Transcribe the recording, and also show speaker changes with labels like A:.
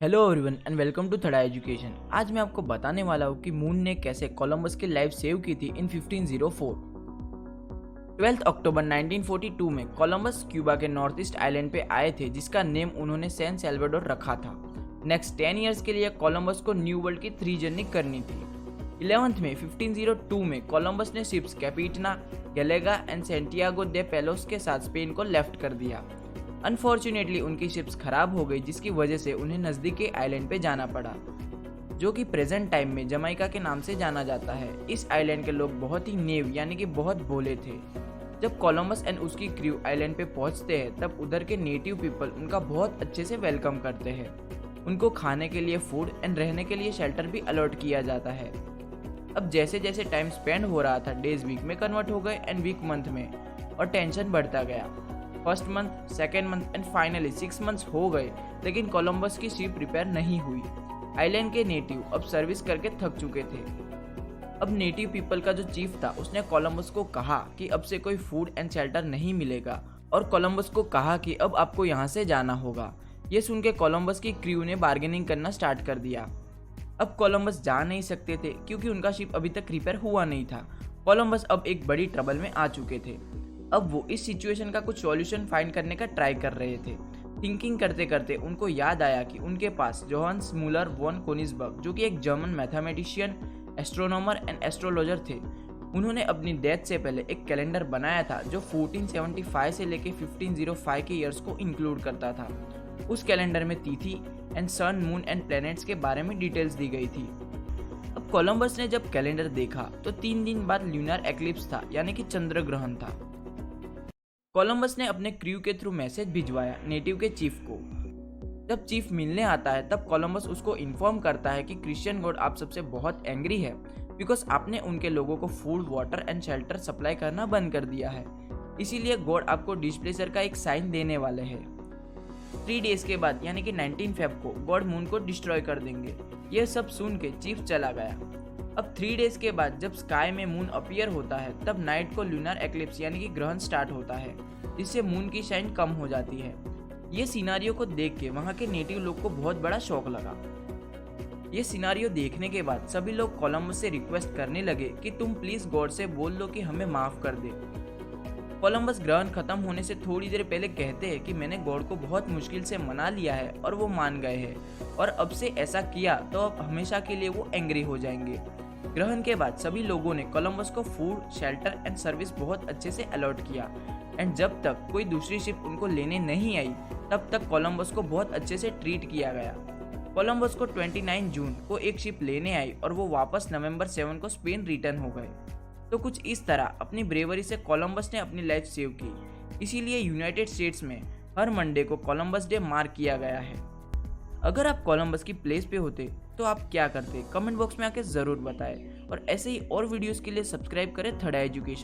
A: Hello everyone and welcome to थड़ा education. आज मैं आपको बताने वाला हूँ कि मून ने कैसे कोलंबस की लाइफ सेव की थी इन 1504। 12 अक्टूबर 1942 में कोलंबस क्यूबा के नॉर्थ ईस्ट आइलैंड पे आए थे, जिसका नेम उन्होंने सैन सैल्वाडोर रखा था। नेक्स्ट 10 इयर्स के लिए कोलंबस को न्यू वर्ल्ड की 3 जर्नी करनी थी। 11th में 1502 में कोलंबस ने शिप्स कैपिटना, गैलेगा एंड सेंटियागो दे पेलोस के साथ स्पेन को लेफ्ट कर दिया। अनफॉर्चुनेटली उनकी शिप्स खराब हो गई, जिसकी वजह से उन्हें नज़दीकी आइलैंड पे जाना पड़ा, जो कि प्रेजेंट टाइम में जमाइका के नाम से जाना जाता है। इस आइलैंड के लोग बहुत ही नेव यानी कि बहुत भोले थे। जब कोलंबस एंड उसकी क्रू आइलैंड पे पहुंचते हैं, तब उधर के नेटिव पीपल उनका बहुत अच्छे से वेलकम करते हैं। उनको खाने के लिए फूड एंड रहने के लिए शेल्टर भी अलॉट किया जाता है। अब जैसे जैसे टाइम स्पेंड हो रहा था, डेज वीक में कन्वर्ट हो गए एंड वीक मंथ में, और टेंशन बढ़ता गया। First month, second month and finally 6 months हो गए, लेकिन कोलंबस की शिप रिपेयर नहीं हुई। आइलैंड के नेटिव अब सर्विस करके थक चुके थे। अब नेटिव पीपल का जो चीफ था, उसने कोलंबस को कहा कि अब से कोई फूड एंड शेल्टर नहीं मिलेगा, और कोलंबस को कहा कि अब आपको यहाँ से जाना होगा। ये सुन के कोलंबस की क्रू ने बार्गेनिंग करना स्टार्ट कर दिया। अब कोलंबस जा नहीं सकते थे क्योंकि उनका शिप अभी तक रिपेयर हुआ नहीं था। कोलंबस अब एक बड़ी ट्रबल में आ चुके थे। अब वो इस सिचुएशन का कुछ सॉल्यूशन फाइंड करने का ट्राई कर रहे थे। थिंकिंग करते करते उनको याद आया कि उनके पास जोहान्स मूलर वॉन कोनिग्सबर्ग, जो कि एक German mathematician, astronomer and astrologer थे, उन्होंने अपनी डेथ से पहले एक कैलेंडर बनाया था जो 1475 से लेके 1505 के ईयर्स को इंक्लूड करता था। उस कैलेंडर में तिथि and sun, moon and planets के बारे में डिटेल्स दी गई थी। अब कोलंबस ने जब कैलेंडर देखा तो 3 दिन बाद ल्यूनर एक्लिप्स था, यानी कि चंद्र ग्रहण था। कोलंबस ने अपने क्रू के थ्रू मैसेज भिजवाया नेटिव के चीफ को। जब चीफ मिलने आता है, तब कोलंबस उसको इन्फॉर्म करता है कि क्रिश्चियन गॉड आप सबसे बहुत एंग्री है बिकॉज आपने उनके लोगों को food, water and shelter supply करना बंद कर दिया है। इसीलिए गॉड आपको डिस्प्लेजर का एक साइन देने वाले हैं। 3 डेज के बाद यानी कि 19 फेब को गॉड मून को डिस्ट्रॉय कर देंगे। यह सब सुन के चीफ चला गया। अब 3 डेज के बाद जब स्काई में मून अपीयर होता है, तब नाइट को ल्यूनर एक्लिप्स यानी कि ग्रहण स्टार्ट होता है, जिससे मून की शाइन कम हो जाती है। ये सिनारियो को देख के वहाँ के नेटिव लोग को बहुत बड़ा शॉक लगा। ये सिनारियो देखने के बाद सभी लोग कोलंबस से रिक्वेस्ट करने लगे कि तुम प्लीज गॉड से बोल लो कि हमें माफ कर दे। कोलंबस ग्रहण खत्म होने से थोड़ी देर पहले कहते हैं कि मैंने गॉड को बहुत मुश्किल से मना लिया है और वो मान गए हैं, और अब से ऐसा किया तो अब हमेशा के लिए वो एंग्री हो जाएंगे। ग्रहण के बाद सभी लोगों ने कोलंबस को फूड, शेल्टर एंड सर्विस बहुत अच्छे से अलॉट किया, एंड जब तक कोई दूसरी शिप उनको लेने नहीं आई, तब तक कोलंबस को बहुत अच्छे से ट्रीट किया गया। कोलंबस को 29 जून को एक शिप लेने आई और वो वापस नवंबर 7 को स्पेन रिटर्न हो गए। तो कुछ इस तरह अपनी ब्रेवरी से कोलंबस ने अपनी लाइफ सेव की। इसीलिए यूनाइटेड स्टेट्स में हर मंडे को कोलंबस डे मार्क किया गया है। अगर आप कोलंबस की प्लेस पे होते तो आप क्या करते? कमेंट बॉक्स में आके ज़रूर बताएं, और ऐसे ही और वीडियोस के लिए सब्सक्राइब करें थड़ा एजुकेशन।